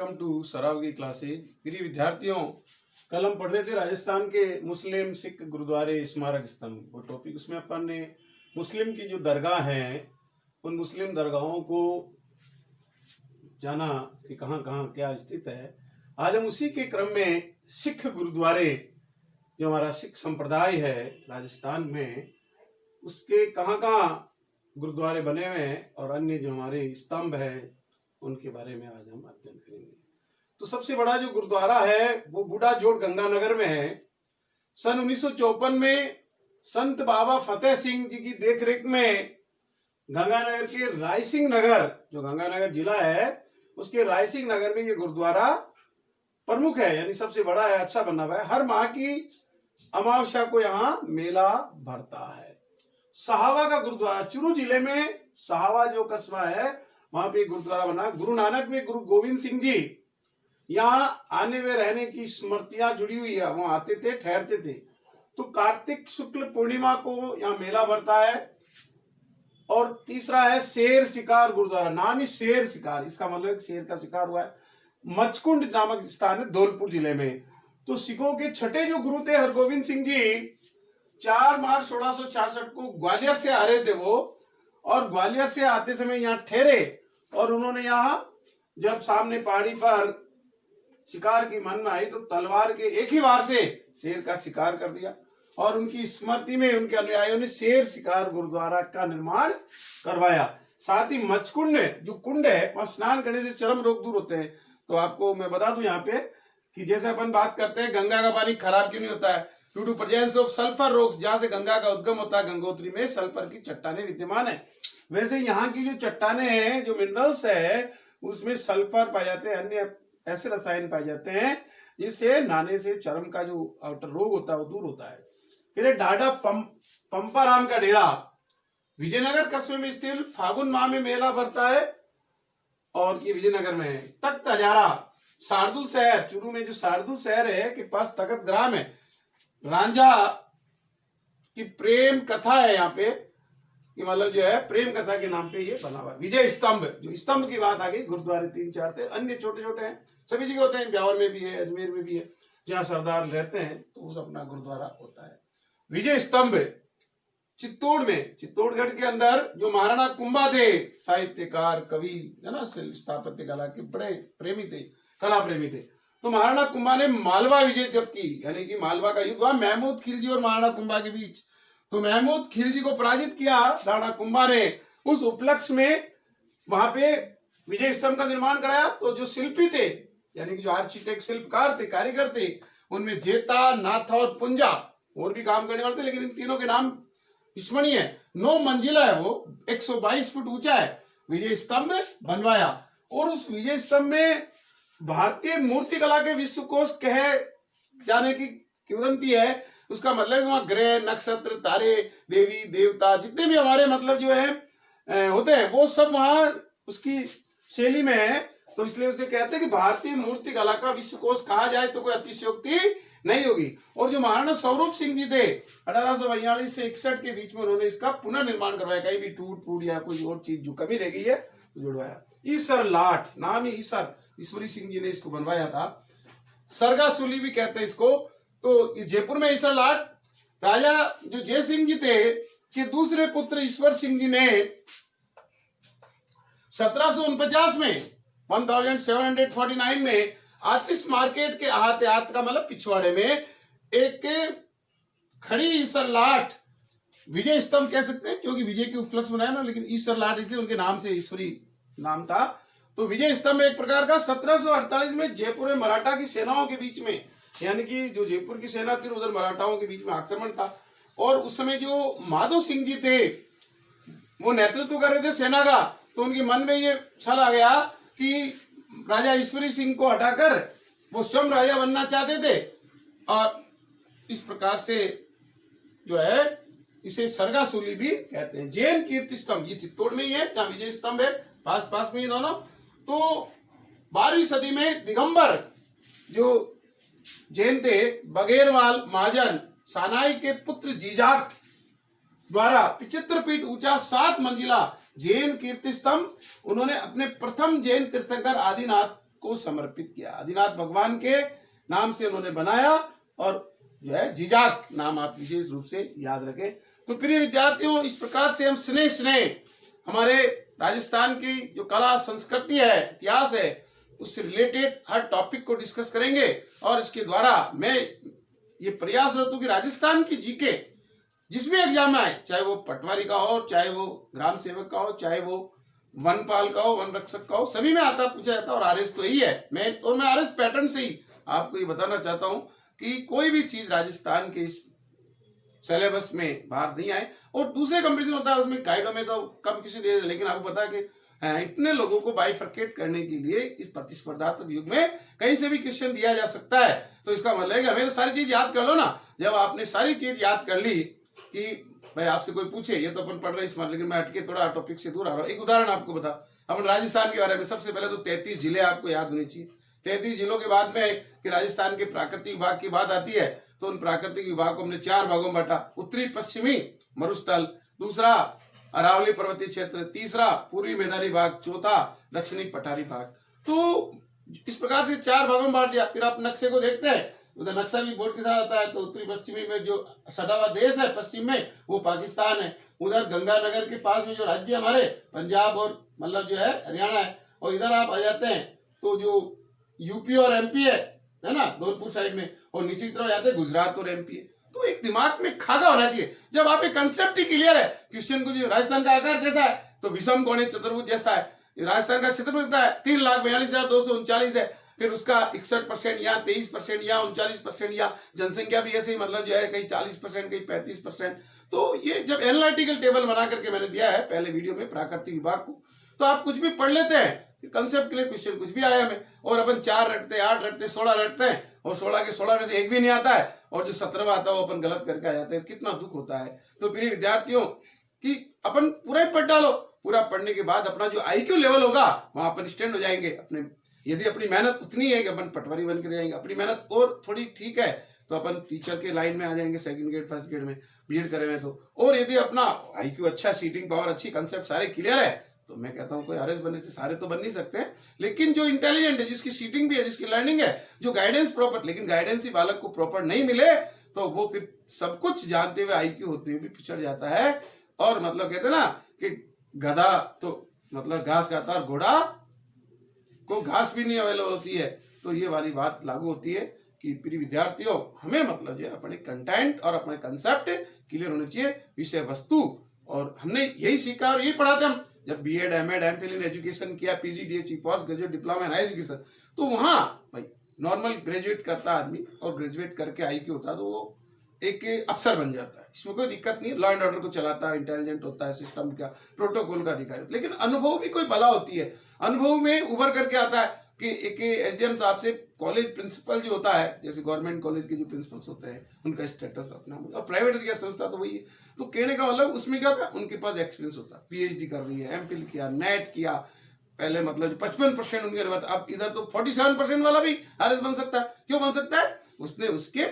Welcome to सराव की classes. प्रिय विद्यार्थियों, कल हम पढ़ रहे थे राजस्थान के मुस्लिम सिख गुरुद्वारे स्मारक स्तंभ, वो टॉपिक। उसमें अपन ने मुस्लिम की जो दरगाह हैं उन मुस्लिम दरगाहों को जाना कि कहाँ कहाँ क्या स्थित है। आज हम उसी के क्रम में सिख गुरुद्वारे, जो हमारा सिख संप्रदाय है राजस्थान में, उसके कहाँ कहाँ गुरुद्वारे बने हुए हैं और अन्य जो हमारे स्तंभ हैं उनके बारे में आज हम अध्ययन करेंगे। तो सबसे बड़ा जो गुरुद्वारा है वो बूढ़ा जोड़ गंगानगर में है। सन 1954 में संत बाबा फतेह सिंह जी की देखरेख में गंगानगर के रायसिंह नगर, जो गंगानगर जिला है उसके रायसिंह नगर में ये गुरुद्वारा प्रमुख है, यानी सबसे बड़ा है, अच्छा बना हुआ है। हर माह की अमावस्या को यहाँ मेला भरता है। सहावा का गुरुद्वारा, चूरू जिले में सहावा जो कस्बा है वहां पे गुरुद्वारा बना। गुरु नानक में गुरु गोविंद सिंह जी यहाँ आने व रहने की स्मृतियां जुड़ी हुई है, वहां आते थे, ठहरते थे। तो कार्तिक शुक्ल पूर्णिमा को यहाँ मेला भरता है। और तीसरा है शेर शिकार गुरुद्वारा, नाम ही शेर शिकार, इसका मतलब शेर का शिकार हुआ है। मचकुंड नामक स्थान है धौलपुर जिले में। तो सिखों के छठे जो गुरु थे हरगोविंद सिंह जी 4 मार्च 1666 को ग्वालियर से आ रहे थे वो, और ग्वालियर से आते समय यहाँ ठहरे और उन्होंने यहाँ जब सामने पहाड़ी पर शिकार की मन में आई तो तलवार के एक ही वार से शेर का शिकार कर दिया। और उनकी स्मृति में उनके अनुयायियों ने शेर शिकार गुरुद्वारा का निर्माण करवाया। साथ ही मचकुंड जो कुंड है वहां स्नान करने से चरम रोग दूर होते हैं। तो आपको मैं बता दूं यहाँ पे कि जैसे अपन बात करते हैं गंगा का पानी खराब क्यों नहीं होता है, due to presence of sulphur rocks, जहां से गंगा का उद्गम होता है गंगोत्री में सल्फर की चट्टानें विद्यमान है। वैसे यहाँ की जो चट्टानें हैं, जो मिनरल्स है, उसमें सल्फर पाए जाते हैं, अन्य ऐसे रसायन पाए जाते हैं जिससे नहाने से चर्म का जो आउटर रोग होता है वो दूर होता है। फिर ढाडा पंपाराम का डेरा विजयनगर कस्बे में स्थित, फागुन माह में मेला भरता है और ये विजयनगर में है। तख्त हजारा शार्दुल शहर, चूरू में जो शार्दुल शहर है के पास तख्त ग्राम है। रांझा की प्रेम कथा है यहाँ पे, कि मतलब जो है प्रेम कथा के नाम पे ये बना हुआ है। विजय स्तंभ, जो स्तंभ की बात आ गई, गुरुद्वारे 3-4 थे, अन्य छोटे छोटे हैं, सभी जगह होते हैं, ब्यावर में भी है, अजमेर में भी है, जहाँ सरदार रहते हैं तो उस अपना गुरुद्वारा होता है। विजय स्तंभ चित्तौड़ में, चित्तौड़गढ़ के अंदर जो महाराणा कुंभा थे, साहित्यकार, कवि है ना, स्थापत्य कला के बड़े प्रेमी थे, कला प्रेमी थे। तो महाराणा कुंभा ने मालवा विजय जब की, यानी कि मालवा का युद्ध हुआ महमूद खिलजी और महाराणा कुंभा के बीच, तो महमूद खिलजी को पराजित किया राणा कुंभा ने। उस उपलक्ष्य में वहां पे विजय स्तंभ का निर्माण कराया। तो जो शिल्पी थे, यानी कि जो आर्किटेक्ट, शिल्पकार थे, कारीगर थे, उनमें जेता, नाथा और पुंजा, और भी काम करने वाले थे, लेकिन इन तीनों के नाम स्मरणीय है। 9 मंजिला है वो, 122 फुट ऊंचा है, विजय स्तंभ बनवाया। और उस विजय स्तंभ में भारतीय मूर्ति कला के विश्वकोश कहे जाने की किंवदंती है। उसका मतलब वहां ग्रह, नक्षत्र, तारे, देवी देवता, जितने भी हमारे मतलब जो है होते हैं, वो सब वहां उसकी शैली में है। तो इसलिए उसे कहते हैं कि भारतीय मूर्ति कला का विश्वकोश कहा जाए तो कोई अतिशयोक्ति नहीं होगी। और जो महाराणा स्वरूप सिंह जी थे 1842 से 61 के बीच में, उन्होंने इसका पुनर्निर्माण करवाया। कहीं भी टूट फूट या कोई और चीज जो कमी रह गई है तो जुड़वाया। ईसर लाठ, नाम ही ईश्वरी सिंह जी ने इसको बनवाया था। सरगासुली भी कहते हैं इसको। तो जयपुर में ईसर लाठ राजा जो जय सिंह जी थे कि दूसरे पुत्र ईश्वर सिंह जी ने 1749 में 1749 में आतिश मार्केट के आहत का मतलब पिछवाड़े में एक खड़ी ईसर लाठ, विजय स्तंभ कह सकते हैं क्योंकि विजय के उपलक्ष्य बनाया ना, लेकिन ईसर लाठ इसलिए उनके नाम से ईश्वरी नाम था। तो विजय स्तंभ एक प्रकार का 1748 में जयपुर में मराठा की सेनाओं के बीच में, यानी कि जो जयपुर की सेना थी उधर मराठाओं के बीच में आक्रमण था। और उस समय जो माधो सिंह जी थे वो नेतृत्व कर रहे थे सेना का। तो उनके मन में ये ख्याल आ गया कि राजा ईश्वरी सिंह को हटाकर वो स्वयं राजा बनना चाहते थे। और इस प्रकार से जो है इसे सरगासुली भी कहते हैं। जैन कीर्ति स्तंभ, ये चित्तौड़ में ही है जहाँ विजय स्तंभ है, पास पास में ही दोनों। तो 12वीं सदी में दिगंबर जो जैन थे, बघेरवाल महाजन सानाई के पुत्र जीजाक द्वारा 75 फीट ऊंचा 7 मंजिला जैन कीर्ति स्तंभ उन्होंने अपने प्रथम जैन तीर्थंकर आदिनाथ को समर्पित किया। आदिनाथ भगवान के नाम से उन्होंने बनाया और जो है जिजाक नाम आप विशेष रूप से याद रखें। तो प्रिय विद्यार्थियों, इस प्रकार से हम स्नेह हमारे राजस्थान की जो कला संस्कृति है, इतिहास है, उससे रिलेटेड हर टॉपिक को डिस्कस करेंगे। और इसके द्वारा मैं ये प्रयासरत हूं कि राजस्थान की जीके जिस भी एग्जाम में आए, चाहे वो पटवारी का हो, चाहे वो ग्राम सेवक का हो, चाहे वो वनपाल का हो, वन रक्षक का हो, सभी में आता पूछा जाता है। और आरएस तो यही है। मैं आरएस पैटर्न से ही आपको ये बताना चाहता हूं कि कोई भी चीज राजस्थान के इस सिलेबस में बाहर नहीं आए। और दूसरे कंपटीशन होता है उसमें गाइडों में तो कम किसी दे, लेकिन आपको पता है कि इतने लोगों को बाइफरकेट करने के लिए इस प्रतिस्पर्धात्मक युग में कहीं से भी क्वेश्चन दिया जा सकता है। तो इसका मतलब है कि हमें सारी चीज याद कर लो ना। जब आपने सारी चीज याद कर ली कि भाई आपसे कोई पूछे, ये तो अपन पढ़ रहे हैं, लेकिन मैं हटके थोड़ा टॉपिक से दूर आ रहा हूँ। एक उदाहरण आपको बता, अपन राजस्थान के बारे में सबसे पहले तो 33 जिले आपको याद होने चाहिए। 33 जिलों के बाद में कि राजस्थान के प्राकृतिक विभाग की बात आती है, तो उन प्राकृतिक विभाग को हमने 4 भागों में बांटा। उत्तरी पश्चिमी मरुस्थल, दूसरा अरावली पर्वतीय क्षेत्र, तीसरा पूर्वी मैदानी भाग, चौथा दक्षिणी पठारी भाग। तो इस प्रकार से 4 भागों में बांट दिया। फिर आप नक्शे को देखते हैं, उधर नक्शा भी बोर्ड के साथ आता है। तो उत्तरी पश्चिमी में जो सटा हुआ देश है पश्चिम में, वो पाकिस्तान है। उधर गंगानगर के पास में जो राज्य हमारे पंजाब और मतलब जो है हरियाणा है। और इधर आप आ जाते हैं तो जो यूपी और एमपी है ना, धौलपुर साइड में, और नीचे की तरफ जाते हैं गुजरात और एमपी है। तो एक दिमाग में खाका होना चाहिए। जब आप एक कंसेप्ट ही क्लियर है, क्वेश्चन को जो राजस्थान का आकार कैसा है, तो विषम कोणीय चतुर्भुज जैसा है। राजस्थान का क्षेत्रफल कितना है, 3,42,239 है। फिर उसका 61% या 23% या 39% या जनसंख्या भी ऐसे ही, मतलब जो है कहीं 40%, कहीं 35%। तो ये जब एनालिटिकल टेबल बना करके मैंने दिया है पहले वीडियो में प्राकृतिक विभाग को, तो आप कुछ भी पढ़ लेते हैं, कंसेप्ट के लिए क्वेश्चन कुछ भी आया हमें, और अपन 4 रटते, 8 रटते, 16 रटते हैं, और 16 के 16 में से एक भी नहीं आता है, और जो 17वां आता है वो अपन गलत करके आ जाते हैं। कितना दुख होता है। तो प्रिय विद्यार्थियों कि अपन पूरा ही पढ़ डालो। पूरा पढ़ने के बाद अपना जो IQ लेवल होगा वहां अपन स्टैंड हो जाएंगे। अपने यदि अपनी मेहनत उतनी है कि अपन पटवारी बन के जाएंगे, अपनी मेहनत और थोड़ी ठीक है तो अपन टीचर के लाइन में आ जाएंगे, सेकंड ग्रेड फर्स्ट ग्रेड में बीएड करेंगे तो। और यदि अपना IQ अच्छा, सीटिंग पावर अच्छी, कंसेप्ट सारे क्लियर है, तो मैं कहता हूं कोई आरएस बनने से, सारे तो बन नहीं सकते, लेकिन जो इंटेलिजेंट है, जिसकी सीटिंग भी है, जिसकी लर्निंग है, जो गाइडेंस प्रॉपर, लेकिन गाइडेंस ही बालक को प्रॉपर नहीं मिले तो वो फिर सब कुछ जानते हुए IQ होते हुए भी पिछड़ जाता है। और मतलब कहते हैं ना कि गधा तो मतलब घास खाता और घोड़ा को घास भी नहीं अवेलेबल होती है। तो ये वाली बात लागू होती है कि प्रिय विद्यार्थियों, हमें मतलब जो है अपने कंटेंट और अपने कंसेप्ट क्लियर होने चाहिए, विषय वस्तु। और हमने यही सीखा और यही पढ़ाते हम जब BEd, MEd, MPhil in education किया, PG, DHE, post graduate, diploma in high education. तो वहां भाई नॉर्मल ग्रेजुएट करता आदमी और ग्रेजुएट करके IQ होता है तो वो एक अफसर बन जाता है, इसमें कोई दिक्कत नहीं है। लॉ एंड ऑर्डर को चलाता है, इंटेलिजेंट होता है, सिस्टम का प्रोटोकॉल का अधिकारी। लेकिन अनुभव भी कोई भला होती है। अनुभव में उभर करके आता है कि एक एसडीएम साहब से कॉलेज प्रिंसिपल जो होता है, जैसे गवर्नमेंट कॉलेज के जो प्रिंसिपल्स होते हैं उनका स्टेटस अपना, और प्राइवेट की संस्था तो वही है। तो कहने का मतलब उसमें क्या था, उनके पास एक्सपीरियंस होता है, PhD कर रही है, एमफिल किया, नेट किया, पहले मतलब 55% उनके नंबर, अब इधर तो 47% वाला भी आरएस बन सकता है। क्यों बन सकता है, उसने उसके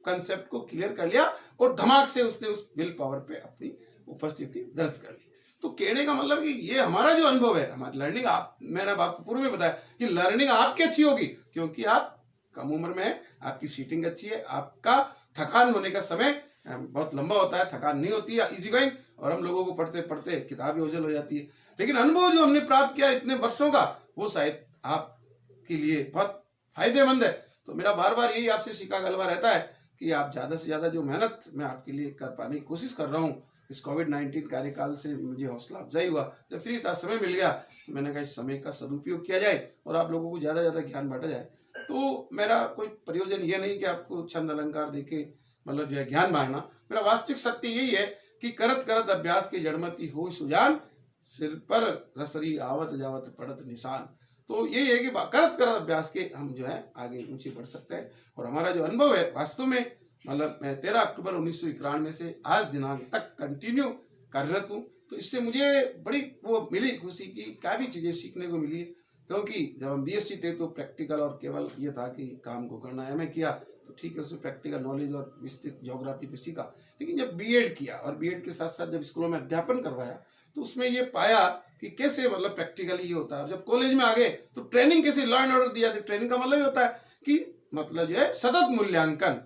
कंसेप्ट को क्लियर कर लिया और धमाक से उसने उस विल पावर पे अपनी उपस्थिति दर्ज कर ली। तो कहने का मतलब कि ये हमारा जो अनुभव है, हमारी लर्निंग, मैंने आपको पूर्व में बताया कि लर्निंग आपकी अच्छी होगी क्योंकि आप कम उम्र में है, आपकी सीटिंग अच्छी है, आपका थकान होने का समय बहुत लंबा होता है, थकान नहीं होती है, इजी गोइंग, और हम लोगों को पढ़ते पढ़ते किताब ओझल हो जाती है। लेकिन अनुभव जो हमने प्राप्त किया इतने वर्षों का, वो शायद आपके लिए बहुत फायदेमंद है। तो मेरा बार बार यही आपसे सीखा गलबा रहता है कि आप ज़्यादा से ज़्यादा जो मेहनत मैं आपके लिए कर पाने की कोशिश कर रहा हूँ, इस कोविड-19 कार्यकाल से मुझे हौसला अफजाई हुआ, जब फ्री था, समय मिल गया, मैंने कहा इस समय का सदुपयोग किया जाए और आप लोगों को ज़्यादा ज़्यादा ज्ञान बांटा जाए। तो मेरा कोई प्रयोजन ये नहीं कि आपको छंद अलंकार देके मतलब जो है ज्ञान मांगना। मेरा वास्तविक सत्य यही है कि करत करत अभ्यास की जड़मती हो सुजान, सिर पर रसरी आवत जावत पड़त निशान। तो यही है कि करत करत अभ्यास के हम जो है आगे ऊंचे बढ़ सकते हैं। और हमारा जो अनुभव है वास्तव में, मतलब मैं 13 अक्टूबर 1991 से आज दिनांक तक कंटिन्यू कार्यरत हूँ। तो इससे मुझे बड़ी वो मिली खुशी की, क्या भी चीज़ें सीखने को मिली। क्योंकि जब हम बीएससी थे तो प्रैक्टिकल और केवल ये था कि काम को करना है। एमए किया तो ठीक है, उसमें प्रैक्टिकल नॉलेज और विस्तृत ज्योग्राफी पे सीखा। लेकिन जब बीएड किया और बीएड के साथ साथ जब स्कूलों में अध्यापन करवाया तो उसमें ये पाया कि कैसे मतलब प्रैक्टिकली ही होता है। और जब कॉलेज में आ गए तो ट्रेनिंग कैसे, लॉ एंड ऑर्डर दिया। ट्रेनिंग का मतलब ये होता है कि मतलब जो है सतत मूल्यांकन।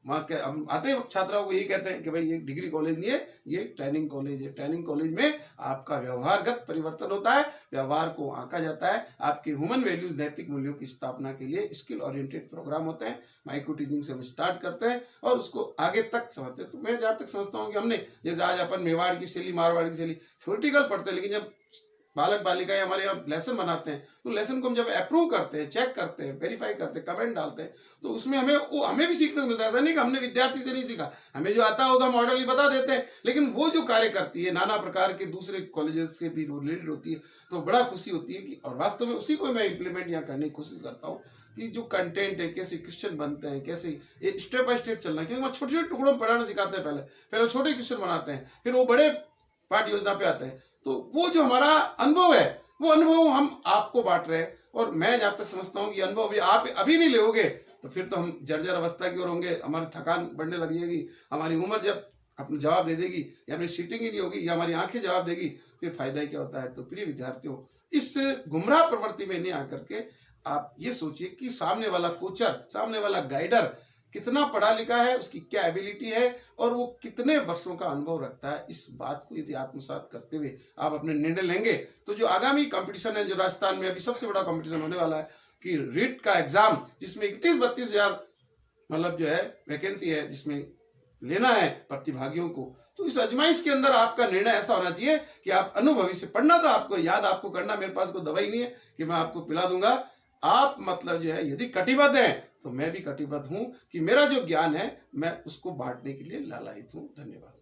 वहाँ के हम आते हैं छात्राओं को यही कहते हैं कि भाई ये डिग्री कॉलेज नहीं है, ये ट्रेनिंग कॉलेज है। ट्रेनिंग कॉलेज में आपका व्यवहारगत परिवर्तन होता है, व्यवहार को आंका जाता है, आपके ह्यूमन वैल्यूज नैतिक मूल्यों की स्थापना के लिए स्किल ओरिएंटेड प्रोग्राम होते हैं। माइक्रो टीचिंग से हम स्टार्ट करते हैं और उसको आगे तक समझते हैं। तो मैं जहाँ तक समझता हूँ कि हमने जैसे आज अपन मेवाड़ की शैली, मारवाड़ की शैली थ्योरेटिकल पढ़ते हैं, लेकिन जब बालक बालिकाएं हमारे यहाँ लेसन बनाते हैं तो लेसन को हम जब अप्रूव करते हैं, चेक करते हैं, वेरीफाई करते हैं, कमेंट डालते हैं, तो उसमें हमें भी सीखने को मिलता है। ऐसा नहीं कि हमने विद्यार्थी से नहीं सीखा, हमें जो आता होगा हम ऑर्डरली बता देते हैं, लेकिन वो जो कार्य करती है नाना प्रकार के दूसरे कॉलेजेस के भी रिलेटेड होती है, तो बड़ा खुशी होती है कि और वास्तव में उसी को मैं इम्प्लीमेंट यहाँ करने की कोशिश करता हूँ कि जो कंटेंट है, कैसे क्वेश्चन बनते हैं, कैसे ये स्टेप बाय स्टेप चलना है। क्योंकि हम छोटे छोटे टुकड़ों में पढ़ाना सिखाते हैं, पहले छोटे क्वेश्चन बनाते हैं, फिर वो बड़े पाठ योजना पे आते हैं। तो वो जो हमारा अनुभव है, वो अनुभव हम आपको बांट रहे हैं। और मैं जहाँ तक समझता हूँ कि अनुभव भी आप अभी नहीं लोगे तो फिर तो हम जर्जर अवस्था की ओर होंगे, हमारी थकान बढ़ने लग जाएगी, हमारी उम्र जब अपनी जवाब दे देगी या हमारी सीटिंग ही नहीं होगी या हमारी आंखें जवाब देगी, फिर फायदा ही क्या होता है। तो प्रिय विद्यार्थियों, इस गुमराह प्रवृत्ति में नहीं आकर के आप ये सोचिए कि सामने वाला कोचर, सामने वाला गाइडर कितना पढ़ा लिखा है, उसकी क्या एबिलिटी है और वो कितने वर्षों का अनुभव रखता है। इस बात को यदि आत्मसात करते हुए आप अपने निर्णय लेंगे तो जो आगामी कंपटीशन है, जो राजस्थान में अभी सबसे बड़ा कंपटीशन होने वाला है कि रीट का एग्जाम, जिसमें 31-32 हजार मतलब जो है वैकेंसी है, जिसमें लेना है प्रतिभागियों को, तो इस अजमाइश के अंदर आपका निर्णय ऐसा होना चाहिए कि आप अनुभवी से पढ़ना, तो आपको याद आपको करना, मेरे पास कोई दवाई नहीं है कि मैं आपको पिला दूंगा। आप मतलब जो है यदि कटिबद्ध हैं तो मैं भी कटिबद्ध हूं कि मेरा जो ज्ञान है मैं उसको बांटने के लिए लालायित हूं। धन्यवाद।